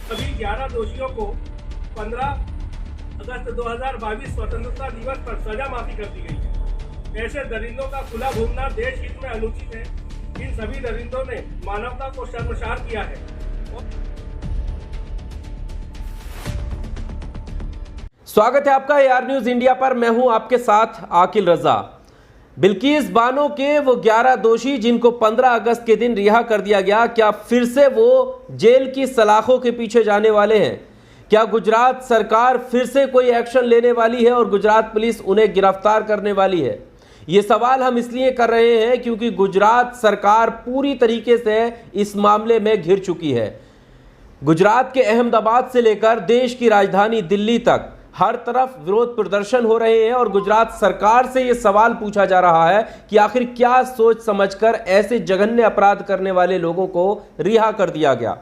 सभी 11 दोषियों को 15 अगस्त 2022 स्वतंत्रता दिवस पर सजा माफी कर दी गई है। ऐसे दरिंदों का खुला घूमना देश हित में अनुचित है। इन सभी दरिंदों ने मानवता को शर्मसार किया है। स्वागत है आपका AR न्यूज इंडिया पर। मैं हूं आपके साथ आकिल रजा। बिल्किस बानो के वो 11 दोषी जिनको 15 अगस्त के दिन रिहा कर दिया गया, क्या फिर से वो जेल की सलाखों के पीछे जाने वाले हैं? क्या गुजरात सरकार फिर से कोई एक्शन लेने वाली है और गुजरात पुलिस उन्हें गिरफ्तार करने वाली है? ये सवाल हम इसलिए कर रहे हैं क्योंकि गुजरात सरकार पूरी तरीके से इस मामले में घिर चुकी है। गुजरात के अहमदाबाद से लेकर देश की राजधानी दिल्ली तक हर तरफ विरोध प्रदर्शन हो रहे हैं और गुजरात सरकार से यह सवाल पूछा जा रहा है कि आखिर क्या सोच समझकर ऐसे जघन्य अपराध करने वाले लोगों को रिहा कर दिया गया।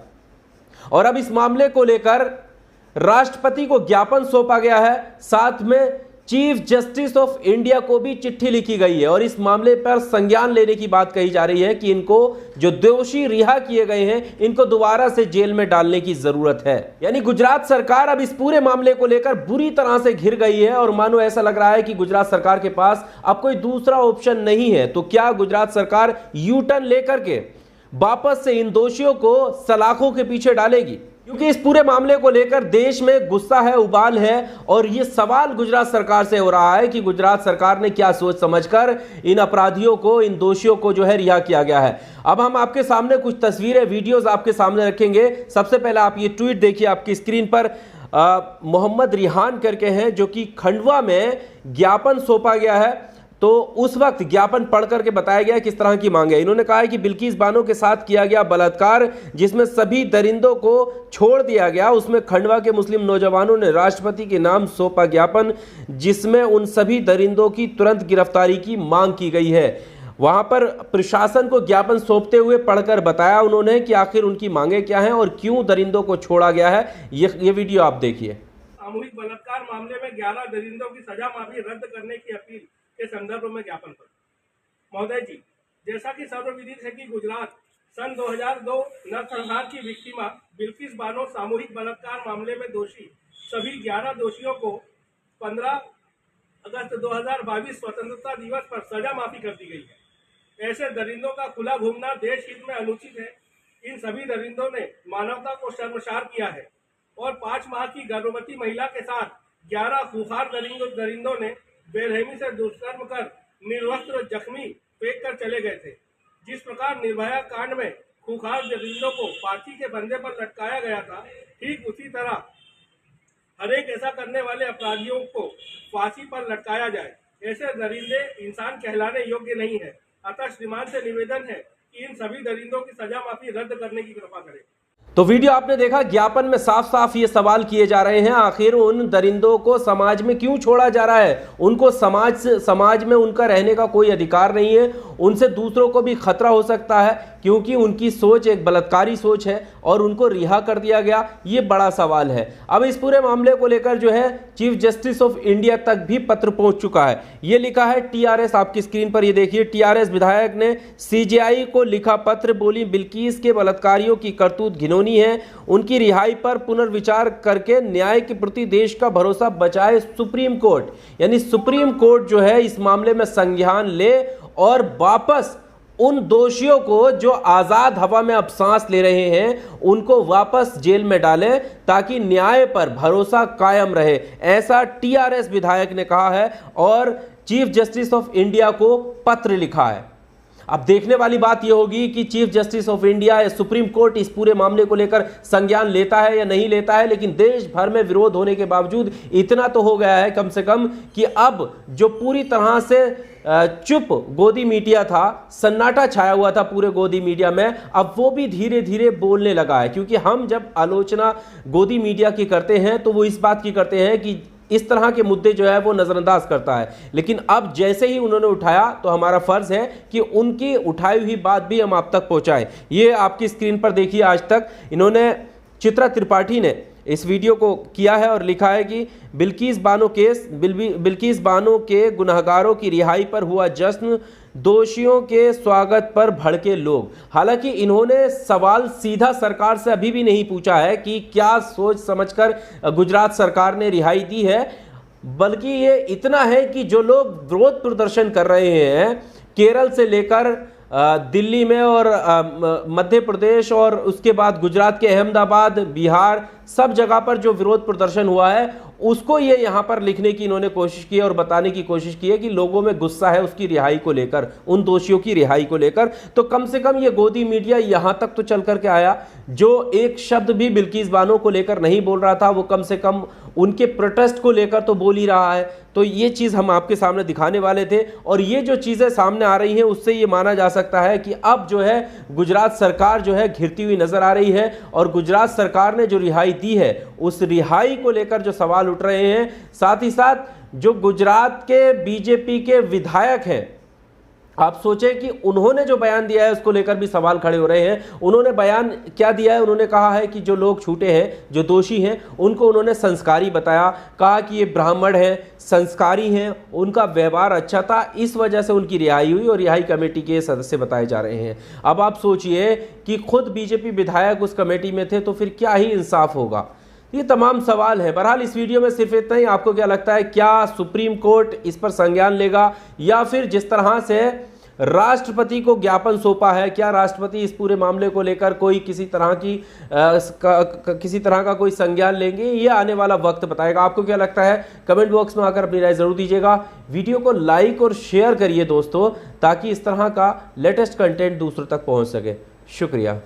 और अब इस मामले को लेकर राष्ट्रपति को ज्ञापन सौंपा गया है, साथ में चीफ जस्टिस ऑफ इंडिया को भी चिट्ठी लिखी गई है और इस मामले पर संज्ञान लेने की बात कही जा रही है कि इनको जो दोषी रिहा किए गए हैं इनको दोबारा से जेल में डालने की जरूरत है। यानी गुजरात सरकार अब इस पूरे मामले को लेकर बुरी तरह से घिर गई है और मानो ऐसा लग रहा है कि गुजरात सरकार के पास अब कोई दूसरा ऑप्शन नहीं है। तो क्या गुजरात सरकार यू टर्न लेकर के वापस से इन दोषियों को सलाखों के पीछे डालेगी? क्योंकि इस पूरे मामले को लेकर देश में गुस्सा है, उबाल है और यह सवाल गुजरात सरकार से हो रहा है कि गुजरात सरकार ने क्या सोच समझकर इन अपराधियों को, इन दोषियों को जो है रिहा किया गया है। अब हम आपके सामने कुछ तस्वीरें, वीडियोस आपके सामने रखेंगे। सबसे पहले आप ये ट्वीट देखिए आपकी स्क्रीन पर। मोहम्मद रिहान करके हैं जो कि खंडवा में ज्ञापन सौंपा गया है। तो उस वक्त ज्ञापन पढ़ करके बताया गया किस तरह की मांग है। इन्होंने कहा है कि बिल्किस बानो के साथ किया गया बलात्कार जिसमें सभी दरिंदों को छोड़ दिया गया, उसमें खंडवा के मुस्लिम नौजवानों ने राष्ट्रपति के नाम सौंपा ज्ञापन जिसमें उन सभी दरिंदों की तुरंत गिरफ्तारी की मांग की गई है। वहां पर प्रशासन को ज्ञापन सौंपते हुए पढ़कर बताया उन्होंने कि आखिर उनकी मांगे क्या हैं और क्यों दरिंदों को छोड़ा गया है। ये वीडियो आप देखिए। सामूहिक बलात्कार मामले में 11 दरिंदों की सजा माफी रद्द करने की अपील के संदर्भ में ज्ञापन पर। महोदय जी, जैसा कि सर्वविदित है कि गुजरात सन 2002 नरसंहार की विक्टिमा बिल्किस बानो सामूहिक बलात्कार मामले में दोषी सभी 11 दोषियों को 15 अगस्त 2022 स्वतंत्रता दिवस पर सजा माफी कर दी गई है। ऐसे दरिंदों का खुला घूमना देश हित में अनुचित है। इन सभी दरिंदों ने मानवता को शर्मसार किया है और 5 माह की गर्भवती महिला के साथ 11 खूंखार दरिंदों ने बेरहमी से दुष्कर्म कर निर्वस्त्र जख्मी फेंक कर चले गए थे। जिस प्रकार निर्भया कांड में खूंखार दरिंदों को फांसी के फंदे पर लटकाया गया था, ठीक उसी तरह हर एक ऐसा करने वाले अपराधियों को फांसी पर लटकाया जाए। ऐसे दरिंदे इंसान कहलाने योग्य नहीं है। अतः श्रीमान से निवेदन है कि इन सभी दरिंदों की सजा माफी रद्द करने की कृपा करें। तो वीडियो आपने देखा, ज्ञापन में साफ साफ ये सवाल किए जा रहे हैं आखिर उन दरिंदों को समाज में क्यों छोड़ा जा रहा है। उनको समाज में उनका रहने का कोई अधिकार नहीं है। उनसे दूसरों को भी खतरा हो सकता है क्योंकि उनकी सोच एक बलात्कारी सोच है और उनको रिहा कर दिया गया। ये बड़ा सवाल है। अब इस पूरे मामले को लेकर जो है चीफ जस्टिस ऑफ इंडिया तक भी पत्र पहुंच चुका है। ये लिखा है TRS, आपकी स्क्रीन पर ये देखिए। TRS विधायक ने CJI को लिखा पत्र, बोली बिल्किस के बलात्कारियों की करतूत घिनौनी है, उनकी रिहाई पर पुनर्विचार करके न्याय के प्रति देश का भरोसा बचाए सुप्रीम कोर्ट। यानी सुप्रीम कोर्ट जो है इस मामले में संज्ञान ले और वापस उन दोषियों को जो आजाद हवा में अब सांस ले रहे हैं उनको वापस जेल में डालें ताकि न्याय पर भरोसा कायम रहे, ऐसा TRS विधायक ने कहा है और चीफ जस्टिस ऑफ इंडिया को पत्र लिखा है। अब देखने वाली बात यह होगी कि चीफ जस्टिस ऑफ इंडिया या सुप्रीम कोर्ट इस पूरे मामले को लेकर संज्ञान लेता है या नहीं लेता है। लेकिन देश भर में विरोध होने के बावजूद इतना तो हो गया है कम से कम कि अब जो पूरी तरह से चुप गोदी मीडिया था, सन्नाटा छाया हुआ था पूरे गोदी मीडिया में, अब वो भी धीरे धीरे बोलने लगा है। क्योंकि हम जब आलोचना गोदी मीडिया की करते हैं तो वो इस बात की करते हैं कि इस तरह के मुद्दे जो है वो नजरअंदाज करता है। लेकिन अब जैसे ही उन्होंने उठाया तो हमारा फर्ज है कि उनकी उठाई हुई बात भी हम आप तक पहुंचाएं। ये आपकी स्क्रीन पर देखिए, आज तक इन्होंने चित्रा त्रिपाठी ने इस वीडियो को किया है और लिखा है कि बिल्किस बानो के गुनहगारों की रिहाई पर हुआ जश्न दोषियों के स्वागत पर भड़के लोग। हालांकि इन्होंने सवाल सीधा सरकार से अभी भी नहीं पूछा है कि क्या सोच समझकर गुजरात सरकार ने रिहाई दी है, बल्कि ये इतना है कि जो लोग विरोध प्रदर्शन कर रहे हैं केरल से लेकर दिल्ली में और मध्य प्रदेश और उसके बाद गुजरात के अहमदाबाद, बिहार, सब जगह पर जो विरोध प्रदर्शन हुआ है उसको ये यहाँ पर लिखने की इन्होंने कोशिश की है और बताने की कोशिश की है कि लोगों में गुस्सा है उसकी रिहाई को लेकर, उन दोषियों की रिहाई को लेकर। तो कम से कम ये गोदी मीडिया यहाँ तक तो चल करके आया, जो एक शब्द भी बिल्किस बानो को लेकर नहीं बोल रहा था वो कम से कम उनके प्रोटेस्ट को लेकर तो बोल ही रहा है। तो ये चीज़ हम आपके सामने दिखाने वाले थे और ये जो चीज़ें सामने आ रही हैं उससे ये माना जा सकता है कि अब जो है गुजरात सरकार जो है घिरती हुई नजर आ रही है और गुजरात सरकार ने जो रिहाई दी है उस रिहाई को लेकर जो सवाल उठ रहे हैं, साथ ही साथ जो गुजरात के बीजेपी के विधायक हैं, आप सोचें कि उन्होंने जो बयान दिया है उसको लेकर भी सवाल खड़े हो रहे हैं। उन्होंने बयान क्या दिया है, उन्होंने कहा है कि जो लोग छूटे हैं, जो दोषी हैं, उनको उन्होंने संस्कारी बताया, कहा कि ये ब्राह्मण हैं, संस्कारी हैं, उनका व्यवहार अच्छा था, इस वजह से उनकी रिहाई हुई और रिहाई कमेटी के सदस्य बताए जा रहे हैं। अब आप सोचिए कि खुद बीजेपी विधायक उस कमेटी में थे तो फिर क्या ही इंसाफ होगा। ये तमाम सवाल है। बहरहाल इस वीडियो में सिर्फ इतना ही। आपको क्या लगता है, क्या सुप्रीम कोर्ट इस पर संज्ञान लेगा या फिर जिस तरह से राष्ट्रपति को ज्ञापन सौंपा है, क्या राष्ट्रपति इस पूरे मामले को लेकर कोई किसी तरह का कोई संज्ञान लेंगे? ये आने वाला वक्त बताएगा। आपको क्या लगता है, कमेंट बॉक्स में आकर अपनी राय जरूर दीजिएगा। वीडियो को लाइक और शेयर करिए दोस्तों, ताकि इस तरह का लेटेस्ट कंटेंट दूसरों तक पहुंच सके। शुक्रिया।